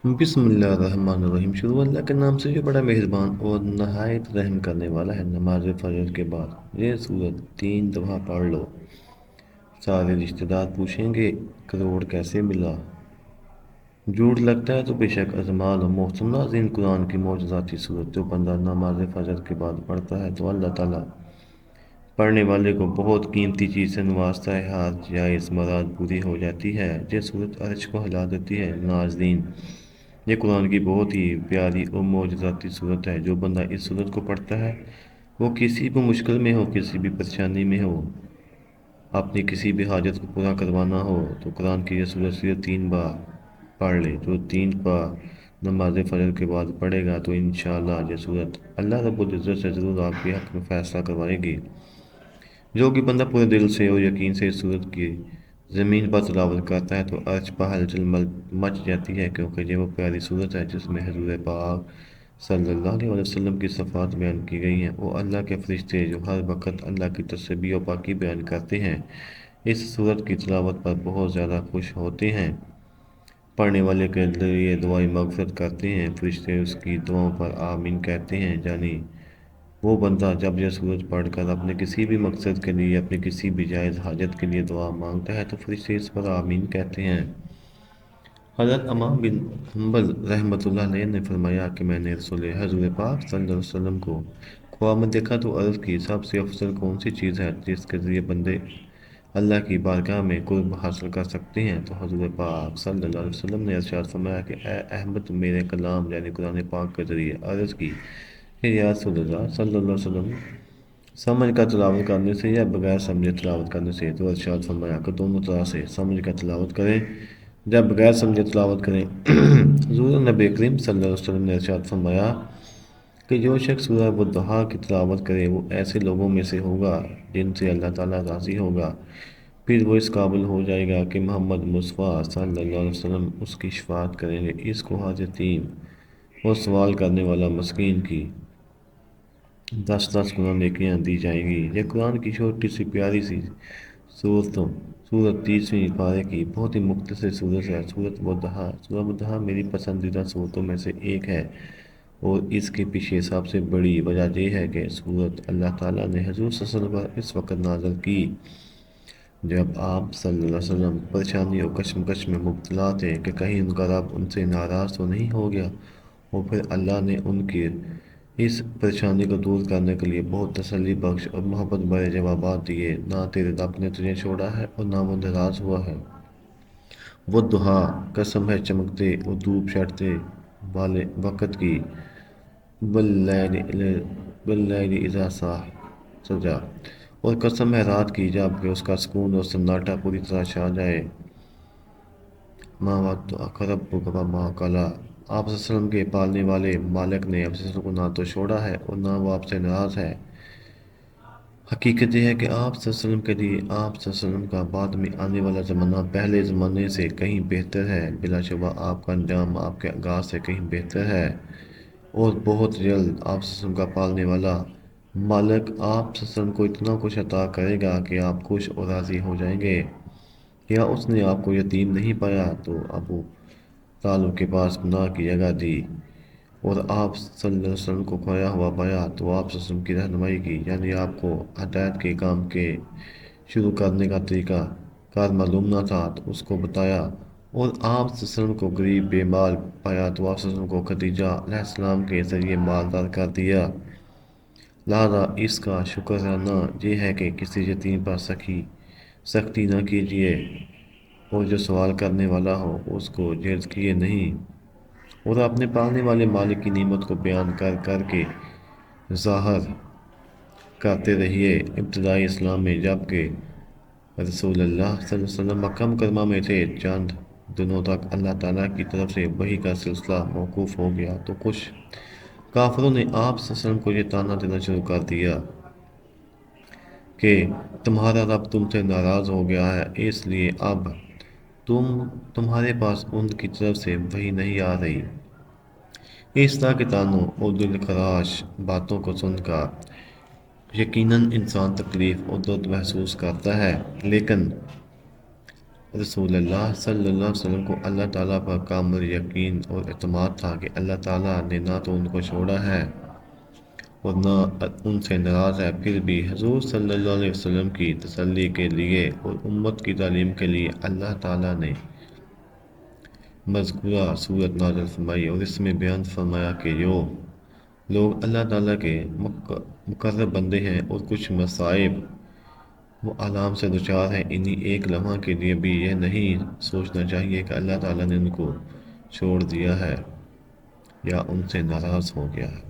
بسم اللہ الرحمن الرحیم۔ شروع اللہ کے نام سے جو بڑا مہربان اور نہایت رحم کرنے والا ہے۔ نماز فجر کے بعد یہ سورت 3 دفعہ پڑھ لو۔ سارے رشتہ دار پوچھیں گے کروڑ کیسے ملا؟ جھوٹ لگتا ہے تو بے شک ازمال و محسن ناظرین، قرآن کی معجزاتی صورت جو بندہ نماز فجر کے بعد پڑھتا ہے تو اللہ تعالیٰ پڑھنے والے کو بہت قیمتی چیز سے نوازتا ہے، ہر جائز مراد پوری ہو جاتی ہے۔ یہ صورت عرش کو ہلا دیتی ہے۔ ناظرین، یہ قرآن کی بہت ہی پیاری اور معجزاتی صورت ہے۔ جو بندہ اس صورت کو پڑھتا ہے وہ کسی بھی مشکل میں ہو، کسی بھی پریشانی میں ہو، اپنی کسی بھی حاجت کو پورا کروانا ہو تو قرآن کی یہ صورت صرف 3 بار پڑھ لے۔ جو 3 بار نماز فجر کے بعد پڑھے گا تو انشاءاللہ یہ صورت اللہ رب العزت سے ضرور آپ کے حق میں فیصلہ کروائے گی۔ جو کہ بندہ پورے دل سے اور یقین سے اس صورت کی زمین پر تلاوت کرتا ہے تو عرش پر ہلچل مچ جاتی ہے، کیونکہ یہ وہ پیاری صورت ہے جس میں حضور پاک صلی اللہ علیہ وسلم کی صفات بیان کی گئی ہیں۔ وہ اللہ کے فرشتے جو ہر وقت اللہ کی تسبیح و پاکی بیان کرتے ہیں، اس صورت کی تلاوت پر بہت زیادہ خوش ہوتے ہیں۔ پڑھنے والے کے لیے دعائیں مغفرت کرتے ہیں، فرشتے اس کی دعاؤں پر آمین کہتے ہیں۔ یعنی وہ بندہ جب یہ سورج پڑھ کر اپنے کسی بھی مقصد کے لیے، اپنی کسی بھی جائز حاجت کے لیے دعا مانگتا ہے تو فرشتے اس پر آمین کہتے ہیں۔ حضرت امام بن حنبل رحمۃ اللہ علیہ نے فرمایا کہ میں نے رسول حضور پاک صلی اللہ علیہ وسلم کو خواب میں دیکھا تو عرض کی، سب سے افضل کون سی چیز ہے جس کے ذریعے بندے اللہ کی بارگاہ میں قرب حاصل کر سکتے ہیں؟ تو حضور پاک صلی اللہ علیہ وسلم نے ارشاد فرمایا کہ اے احمد، میرے کلام یعنی قرآن پاک کے ذریعے۔ عرض کی کہ یا رسول اللہ صلی اللہ علیہ وسلم، سمجھ کر تلاوت کرنے سے یا بغیر سمجھے تلاوت کرنے سے؟ تو ارشاد فرمایا کہ دونوں طرح سے، سمجھ کر تلاوت کریں یا بغیر سمجھے تلاوت کریں۔ حضور نبی کریم صلی اللہ علیہ وسلم نے ارشاد فرمایا کہ جو شخص سورہ والضحیٰ کی تلاوت کرے وہ ایسے لوگوں میں سے ہوگا جن سے اللہ تعالیٰ راضی ہوگا، پھر وہ اس قابل ہو جائے گا کہ محمد مصطفیٰ صلی اللہ علیہ وسلم اس کی شفاعت کریں گے۔ اس کو حاجتین اور سوال کرنے والا مسکین کی 10 گنا نیکیاں دی جائیں گی۔ یہ قرآن کی چھوٹی سی پیاری سی سورت 30ویں پارے کی بہت ہی مختصر صورت ہے۔ سورت والضحیٰ میری پسندیدہ صورتوں میں سے ایک ہے، اور اس کے پیچھے سب سے بڑی وجہ یہ ہے کہ سورت اللہ تعالیٰ نے حضور صلی اللہ علیہ وسلم پر اس وقت نازل کی جب آپ صلی اللہ علیہ وسلم پریشانی اور کشمکش میں مبتلا تھے کہ کہیں ان کا رب ان سے ناراض تو نہیں ہو گیا، اور پھر اللہ نے ان کی اس پریشانی کو دور کرنے کے لیے بہت تسلی بخش اور محبت بھرے جوابات دیے۔ نہ تیرے رب نے تجھے چھوڑا ہے اور نہ وہ ناراض ہوا ہے۔ والضحیٰ، قسم ہے چمکتے اور دھوپ چڑھتے والے وقت کی، واللیل اذا سجا، اور قسم ہے رات کی جب کہ اس کا سکون اور سناٹا پوری طرح چھا جائے۔ ما ودعک ربک وما قلی، آپ صلی اللہ علیہ وسلم کے پالنے والے مالک نے آپ صلی اللہ علیہ وسلم کو نہ تو چھوڑا ہے اور نہ وہ آپ سے ناراض ہے۔ حقیقت یہ ہے کہ آپ صلی اللہ علیہ وسلم کے لیے آپ صلی اللہ علیہ وسلم کا بعد میں آنے والا زمانہ پہلے زمانے سے کہیں بہتر ہے۔ بلا شبہ آپ کا انجام آپ کے آغاز سے کہیں بہتر ہے، اور بہت جلد آپ صلی اللہ علیہ وسلم کا پالنے والا مالک آپ صلی اللہ علیہ وسلم کو اتنا کچھ عطا کرے گا کہ آپ خوش اور راضی ہو جائیں گے۔ کیا اس نے آپ کو یتیم نہیں پایا تو ابو طالب کے پاس پناہ کی جگہ دی، اور آپ صلی اللہ علیہ وسلم کو کھویا ہوا پایا تو آپ صلی اللہ علیہ وسلم کی رہنمائی کی، یعنی آپ کو ہدایت کے کام کے شروع کرنے کا طریقہ کار معلوم نہ تھا تو اس کو بتایا، اور آپ صلی اللہ علیہ وسلم کو غریب بے مال پایا تو آپ صلی اللہ علیہ وسلم کو خدیجہ علیہ السلام کے ذریعے مالدار کر دیا۔ لہذا اس کا شکرانہ یہ ہے کہ کسی یتیم پر سختی نہ کیجیے، اور جو سوال کرنے والا ہو اس کو جیز کیے نہیں، اور اپنے پالنے والے مالک کی نعمت کو بیان کر کر کے ظاہر کرتے رہیے۔ ابتدائی اسلام میں جب کہ رسول اللہ صلی اللہ علیہ وسلم مکہ مکرمہ میں تھے، چند دنوں تک اللہ تعالیٰ کی طرف سے وحی کا سلسلہ موقوف ہو گیا تو کچھ کافروں نے آپ صلی اللہ علیہ وسلم کو یہ طعنہ دینا شروع کر دیا کہ تمہارا رب تم سے ناراض ہو گیا ہے، اس لیے اب تمہارے پاس ان کی طرف سے وحی نہیں آ رہی۔ اس طرح کے طعنوں اور دل خراش باتوں کو سن کر یقیناً انسان تکلیف اور درد محسوس کرتا ہے، لیکن رسول اللہ صلی اللہ علیہ وسلم کو اللہ تعالیٰ پر کامل یقین اور اعتماد تھا کہ اللہ تعالیٰ نے نہ تو ان کو چھوڑا ہے اور نہ ان سے ناراض ہے، پھر بھی حضور صلی اللہ علیہ وسلم کی تسلی کے لیے اور امت کی تعلیم کے لیے اللہ تعالیٰ نے مذکورہ صورت نازل فرمائی اور اس میں بیان فرمایا کہ جو لوگ اللہ تعالیٰ کے مقرب بندے ہیں اور کچھ مصائب و آلام سے دچار ہیں، انہیں ایک لمحہ کے لیے بھی یہ نہیں سوچنا چاہیے کہ اللہ تعالیٰ نے ان کو چھوڑ دیا ہے یا ان سے ناراض ہو گیا ہے۔